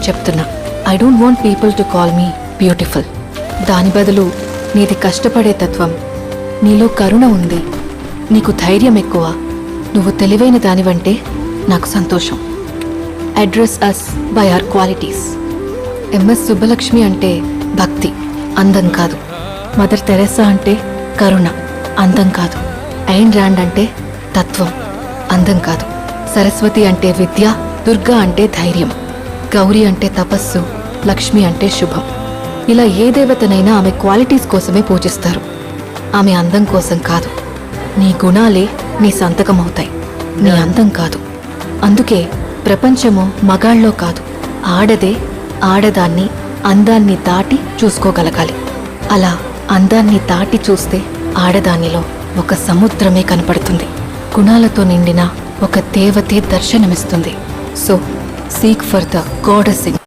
చెప్తున్నా. I don't want people to call me beautiful. దాని బదులు నీది కష్టపడే తత్వం, నీలో కరుణ ఉంది, నీకు ధైర్యం ఎక్కువ, నువ్వు తెలివైన దానివంటే నాకు సంతోషం. Address us by our qualities. MS Subbulakshmi అంటే భక్తి, అందం కాదు. మదర్ తెరెసా అంటే కరుణ, అందం కాదు. ఐన్ ర్యాండ్ అంటే తత్వం, అందం కాదు. సరస్వతి అంటే విద్య, దుర్గా అంటే ధైర్యం, గౌరీ అంటే తపస్సు, లక్ష్మి అంటే శుభం. ఇలా ఏ దేవతనైనా ఆమె క్వాలిటీస్ కోసమే పూజిస్తారు, ఆమె అందం కోసం కాదు. నీ గుణాలే నీ సంతకం అవుతాయి, నీ అందం కాదు. అందుకే ప్రపంచము మగాళ్ళలో కాదు, ఆడదే ఆడదాన్ని అందాన్ని దాటి చూసుకోగలగాలి. అలా అందాన్ని దాటి చూస్తే ఆడదానిలో ఒక సముద్రమే కనపడుతుంది, గుణాలతో నిండిన ఒక దేవతే దర్శనమిస్తుంది. So seek for the goddess in